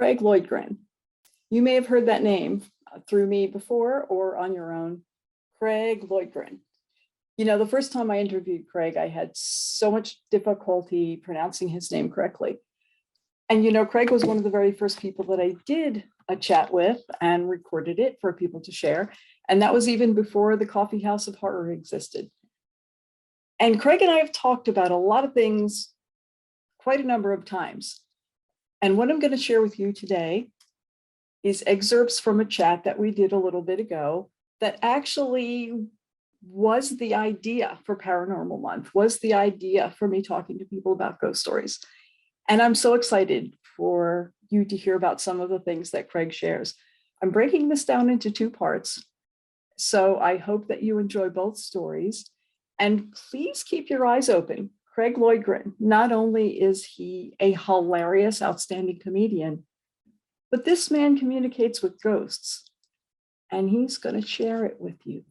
Craig Loydgren. You may have heard that name through me before or on your own. Craig Loydgren. You know, the first time I interviewed Craig, I had so much difficulty pronouncing his name correctly. And, you know, Craig was one of the very first people that I did a chat with and recorded it for people to share. And that was even before the Coffee House of Horror existed. And Craig and I have talked about a lot of things quite a number of times. And what I'm going to share with you today is excerpts from a chat that we did a little bit ago that actually was the idea for Paranormal Month, was the idea for me talking to people about ghost stories. And I'm so excited for you to hear about some of the things that Craig shares. I'm breaking this down into two parts, so I hope that you enjoy both stories. And please keep your eyes open. Craig Loydgren, not only is he a hilarious, outstanding comedian, but this man communicates with ghosts, and he's going to share it with you.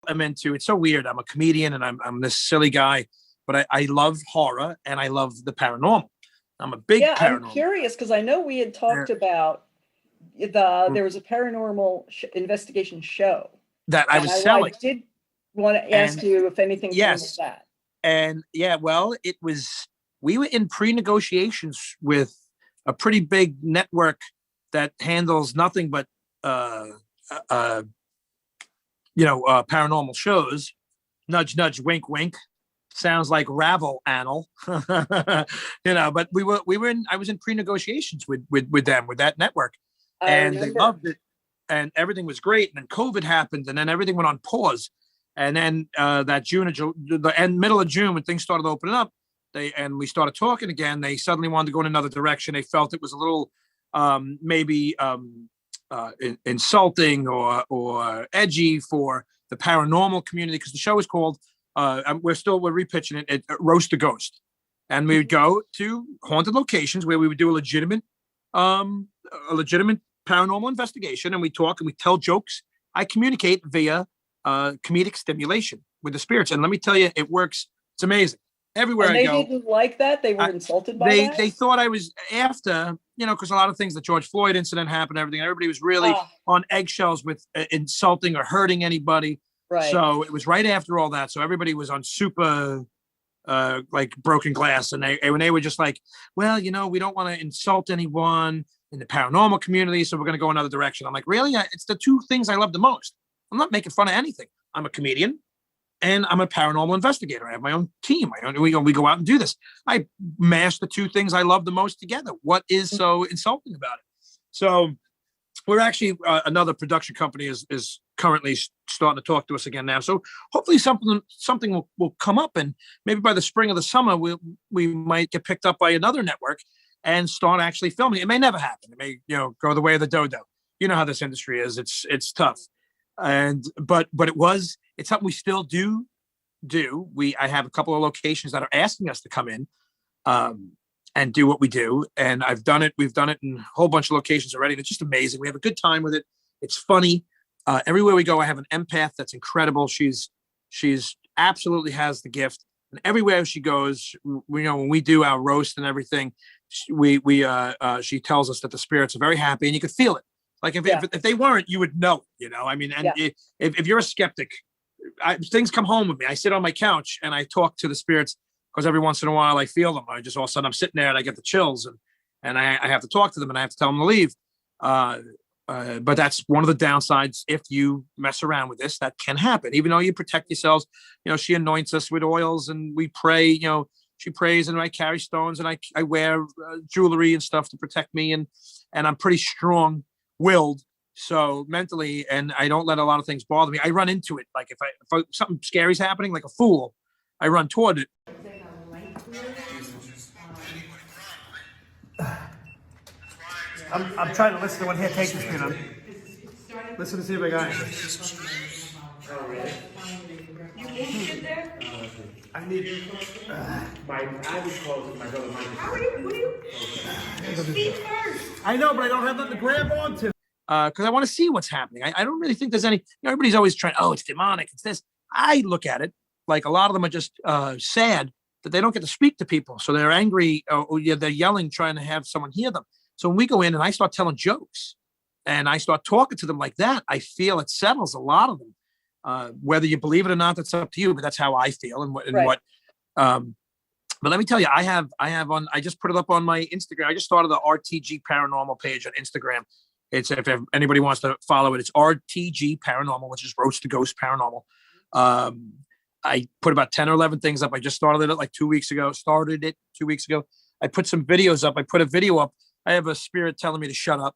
I'm into. It's so weird. I'm a comedian and I'm this silly guy, but I love horror and I love the paranormal. I'm a big paranormal. I'm curious because I know we had talked about there was a paranormal investigation show that I was selling. I did want to ask you if anything came of that. And yeah, well, we were in pre-negotiations with a pretty big network that handles nothing but paranormal shows. Nudge, nudge, wink, wink. Sounds like Ravel Annal, but I was in pre-negotiations with them, with that network, and they loved it, and everything was great. And then COVID happened, and then everything went on pause. And then middle of June, when things started opening up, we started talking again. They suddenly wanted to go in another direction. They felt it was a little insulting or edgy for the paranormal community, because the show is called we're repitching it, Roast the Ghost, and we would go to haunted locations where we would do a legitimate paranormal investigation, and we talk and we tell jokes. I communicate via comedic stimulation with the spirits, and let me tell you, it works. It's amazing. Everywhere I go, they didn't like that. They were insulted by that. They thought I was after, because a lot of things, the George Floyd incident happened, everything. Everybody was really on eggshells with insulting or hurting anybody. Right. So it was right after all that. So everybody was on super like broken glass, and when they were just like, well, we don't want to insult anyone in the paranormal community, so we're going to go another direction. I'm like, really? It's the two things I love the most. I'm not making fun of anything. I'm a comedian. And I'm a paranormal investigator. I have my own team. We go out and do this. I mash the two things I love the most together. What is so insulting about it? So we're actually, another production company is currently starting to talk to us again now. So hopefully something will come up, and maybe by the spring of the summer, we might get picked up by another network and start actually filming. It may never happen. It may, go the way of the dodo. You know how this industry is. It's tough. But it's something we still do. I have a couple of locations that are asking us to come in and do what we do. And I've done it. We've done it in a whole bunch of locations already. And it's just amazing. We have a good time with it. It's funny. Everywhere we go, I have an empath that's incredible. She's absolutely has the gift. And everywhere she goes, when we do our roast and everything, she tells us that the spirits are very happy, and you could feel it. Like if they weren't, you would know, I mean, and if you're a skeptic, things come home with me. I sit on my couch and I talk to the spirits, because every once in a while I feel them. I just, all of a sudden I'm sitting there and I get the chills, and I have to talk to them, and I have to tell them to leave. But that's one of the downsides. If you mess around with this, that can happen, even though you protect yourselves. She anoints us with oils, and we pray, she prays, and I carry stones, and I wear jewelry and stuff to protect me. And I'm pretty strong-willed, so mentally, and I don't let a lot of things bother me. I run into it. Like if something scary is happening, like a fool, I run toward it. I'm trying to listen to one here. Take this, man. Listen to see if I got it. Oh, really? You moved it there? I need. I was close with my brother. How are you? What are you? Speak first. I know, but I don't have nothing to grab onto. Because I want to see what's happening. I don't really think there's any. Everybody's always trying. Oh, it's demonic. It's this. I look at it like a lot of them are just sad that they don't get to speak to people, so they're angry. Or yeah, they're yelling, trying to have someone hear them. So when we go in and I start telling jokes, and I start talking to them like that, I feel it settles a lot of them. Whether you believe it or not, that's up to you. But that's how I feel, and what. And Right. what but let me tell you, I just put it up on my Instagram. I just started the RTG Paranormal page on Instagram. It's if anybody wants to follow it, it's RTG Paranormal, which is Roast to Ghost Paranormal. I put about 10 or 11 things up. I just started it like 2 weeks ago. I put some videos up. I put a video up. I have a spirit telling me to shut up.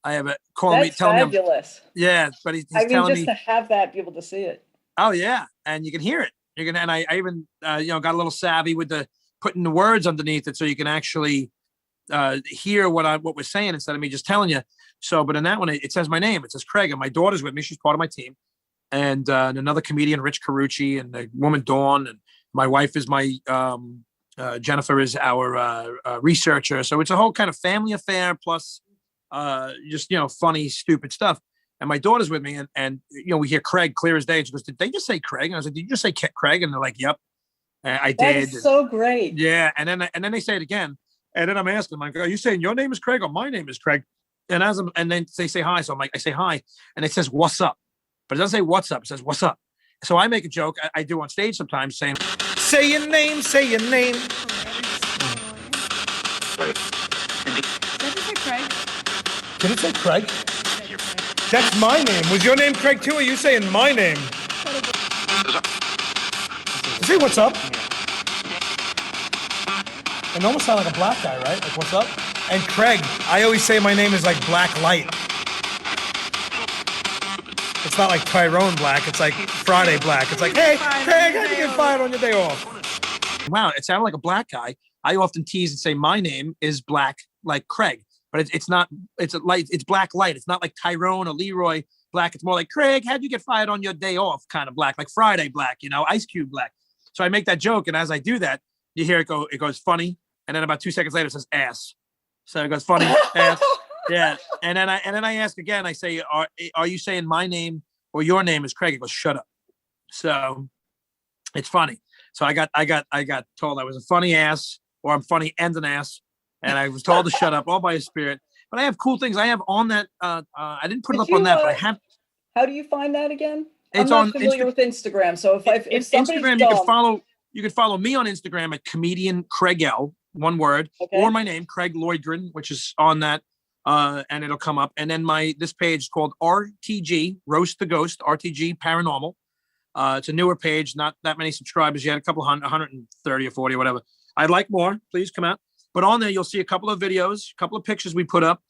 I have a calling me, That's telling me, fabulous. yeah, but he's I mean, telling just me, to have that, be able to see it. oh yeah, and you can hear it. You're gonna, and I even got a little savvy with the putting the words underneath it, so you can actually hear what we're saying instead of me just telling you. So, but in that one, it says my name. It says Craig, and my daughter's with me. She's part of my team, and another comedian, Rich Carucci, and the woman Dawn, and my wife is my Jennifer is our researcher. So it's a whole kind of family affair plus just funny, stupid stuff. And my daughter's with me, and we hear Craig clear as day. And she goes, "Did they just say Craig?" And I was like, "Did you just say Craig?" And they're like, "Yep." And I That did. is so great. Yeah, and then they say it again, and then I'm asking them, like, "Are you saying your name is Craig or my name is Craig?" And and then they say hi, so I'm like, I say hi, and it says "What's up," but it doesn't say "What's up." It says "What's up." So I make a joke. I do on stage sometimes, saying, "Say your name, say your name." Did you say Craig? Did it say Craig? That's my name. Was your name Craig too? Or are you saying my name? Say what's up. It almost sounds like a black guy, right? Like what's up? And Craig, I always say my name is like Black Light. It's not like Tyrone Black. It's like Friday Black. It's like, hey, Craig, how'd you get fired on your day off? Wow, it sounded like a black guy. I often tease and say my name is Black, like Craig. But it's not, it's Black Light. It's not like Tyrone or Leroy Black. It's more like, Craig, how'd you get fired on your day off? Kind of black, like Friday Black, Ice Cube Black. So I make that joke. And as I do that, you hear it goes funny. And then about 2 seconds later, it says ass. So it goes funny, ass. Yeah. And then I ask again, I say, are you saying my name or your name is Craig? It goes, shut up. So it's funny. So I got told I was a funny ass, or I'm funny and an ass. And I was told to shut up, all by a spirit. But I have cool things. I have on that. I didn't put it up on that, but I have. How do you find that again? It's I'm on not familiar with Instagram. So if somebody's Instagram, dumb, you could follow me on Instagram at comedian Craig L, one word, Okay. or my name, Craig Loydgren, which is on that. And it'll come up. And then this page is called RTG, Roast the Ghost, RTG Paranormal. It's a newer page, not that many subscribers yet, a couple 130 or 40 or whatever. I'd like more. Please come out. But on there, you'll see a couple of videos, a couple of pictures we put up.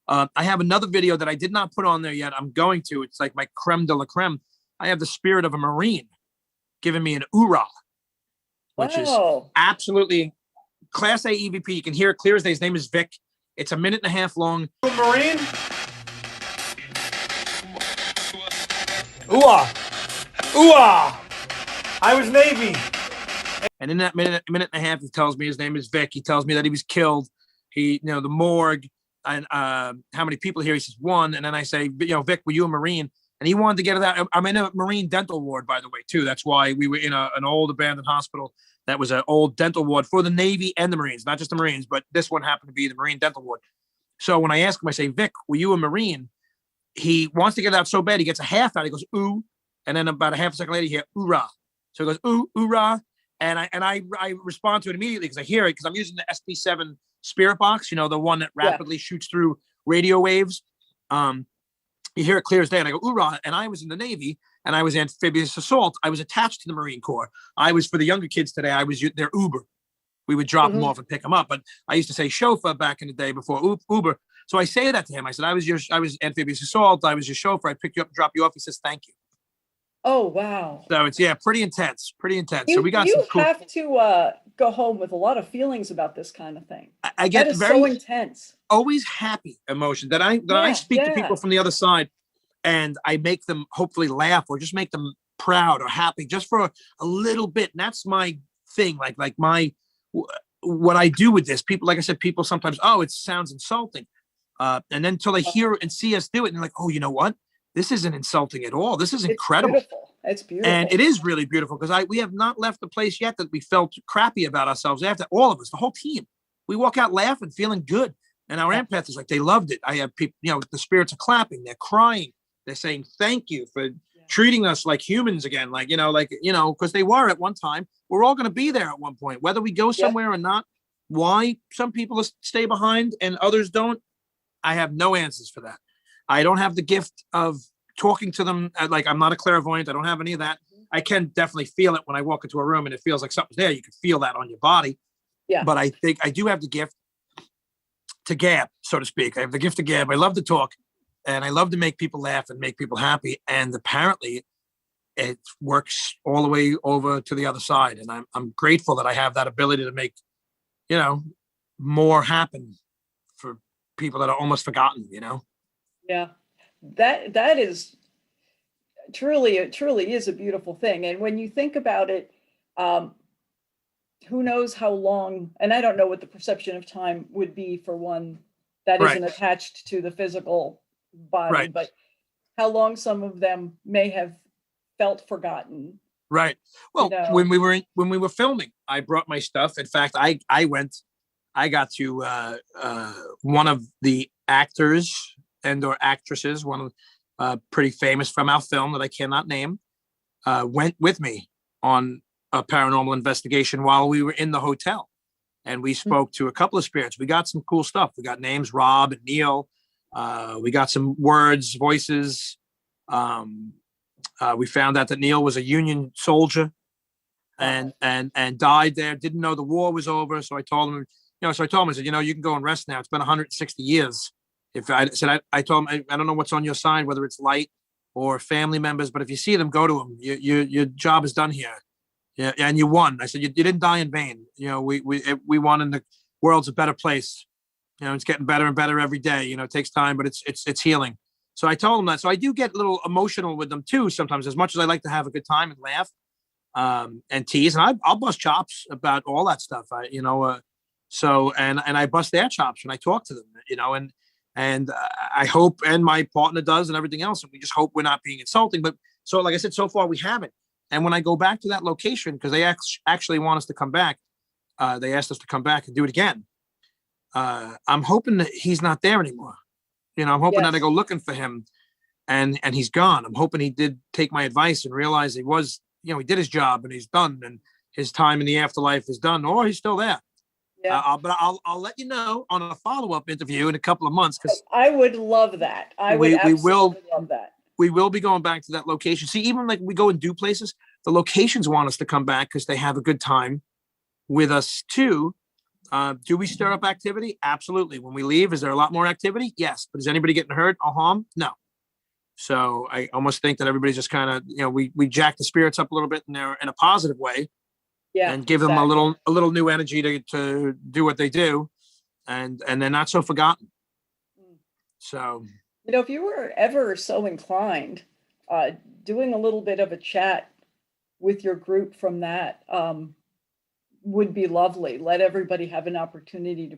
I have another video that I did not put on there yet. I'm going to. It's like my creme de la creme. I have the spirit of a Marine giving me an oorah, which is absolutely Class A EVP. You can hear it clear as day. His name is Vic. It's 1.5 minutes long. Marine? Ooh-ah. Ooh-ah. I was Navy. And in that minute and a half, he tells me his name is Vic. He tells me that he was killed. The morgue, and how many people here? He says 1. And then I say, Vic, were you a Marine? And he wanted to get it out. I'm in a Marine dental ward, by the way, too. That's why we were in an old abandoned hospital. That was an old dental ward for the Navy and the Marines, not just the Marines, but this one happened to be the Marine dental ward. So when I ask him, I say, Vic, were you a Marine? He wants to get it out so bad. He gets a half out. He goes, ooh. And then about a half a second later, you hear, oorah. So he goes, ooh, oorah. And I respond to it immediately because I hear it, because I'm using the SP7 spirit box, the one that rapidly shoots through radio waves. You hear it clear as day. And I go, oorah. And I was in the Navy, and I was amphibious assault. I was attached to the Marine Corps. I was, for the younger kids today, I was their Uber. We would drop them off and pick them up. But I used to say chauffeur back in the day before Uber. So I say that to him. I said, I was amphibious assault. I was your chauffeur. I picked you up and dropped you off. He says, thank you. Oh, wow. So it's, pretty intense, pretty intense. You, so we got you some cool. have to go home with a lot of feelings about this kind of thing. I That get is very so intense. always happy emotion that I Yeah, speak to yeah. people from the other side, and I make them hopefully laugh or just make them proud or happy just for a little bit. And that's my thing. Like my what I do with this. People, like I said, people sometimes, oh, it sounds insulting. And then until they hear and see us do it, and they're like, oh, you know what? This isn't insulting at all. This is It's incredible. beautiful. It's beautiful. And it is really beautiful because we have not left the place yet that we felt crappy about ourselves after. All of us, the whole team, we walk out laughing, feeling good. And our empath is like, they loved it. I have people, the spirits are clapping, they're crying, they're saying thank you for treating us like humans again. Because they were at one time. We're all going to be there at one point, whether we go somewhere or not. Why some people stay behind and others don't, I have no answers for that. I don't have the gift of talking to them. Like, I'm not a clairvoyant. I don't have any of that. I can definitely feel it when I walk into a room and it feels like something's there. You can feel that on your body. Yeah. But I think I do have the gift to gab, so to speak. I have the gift to gab. I love to talk and I love to make people laugh and make people happy. And apparently it works all the way over to the other side. And I'm grateful that I have that ability to make, more happen for people that are almost forgotten, Yeah, that is truly, it truly is a beautiful thing. And when you think about it, who knows how long, and I don't know what the perception of time would be for one that Right. isn't attached to the physical body, Right. but how long some of them may have felt forgotten. Right. Well, know. when we were filming, I brought my stuff. In fact, I got to one of the actors and or actresses, one of pretty famous from our film that I cannot name, went with me on a paranormal investigation while we were in the hotel. And we spoke to a couple of spirits. We got some cool stuff. We got names, Rob and Neil. We got some words, voices. We found out that Neil was a Union soldier and died there. Didn't know the war was over. So I told him, I said, you can go and rest now. It's been 160 years. I told him, I don't know what's on your sign, whether it's light or family members, but if you see them, go to them. Your job is done here. Yeah. And you won. I said, you didn't die in vain. We won, and the world's a better place. It's getting better and better every day. It takes time, but it's healing. So I told him that. So I do get a little emotional with them too sometimes, as much as I like to have a good time and laugh and tease. And I'll bust chops about all that stuff. So I bust their chops when I talk to them, and I hope, and my partner does, and everything else. And we just hope we're not being insulting. But so, like I said, so far we haven't. And when I go back to that location, because they actually want us to come back, they asked us to come back and do it again. I'm hoping that he's not there anymore. I'm hoping that I go looking for him and he's gone. I'm hoping he did take my advice and realize he was, he did his job and he's done, and his time in the afterlife is done, or he's still there. Yeah. But I'll let you know on a follow-up interview in a couple of months. Because I would love that. I would absolutely love that. We will be going back to that location. See, even like we go and do places, the locations want us to come back because they have a good time with us too. Do we stir up activity? Absolutely. When we leave, is there a lot more activity? Yes. But is anybody getting hurt or harmed? No. So I almost think that everybody's just kind of, we jack the spirits up a little bit in a positive way. Yeah. And give them a little new energy to do what they do. And they're not so forgotten. So, if you were ever so inclined, doing a little bit of a chat with your group from that, would be lovely. Let everybody have an opportunity to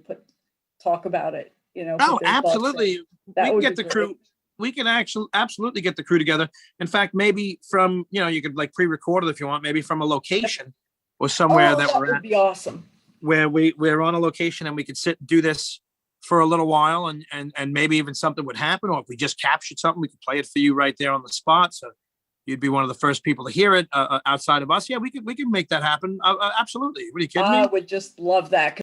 talk about it. Oh, absolutely. We can get the crew. We can absolutely get the crew together. In fact, maybe from, you could like pre-record it if you want, maybe from a location or somewhere that we're at. That would be awesome. Where we're on a location and we could sit and do this for a little while and maybe even something would happen. Or if we just captured something, we could play it for you right there on the spot. So you'd be one of the first people to hear it outside of us. Yeah, we can make that happen. Absolutely. What are you kidding me? I would just love that.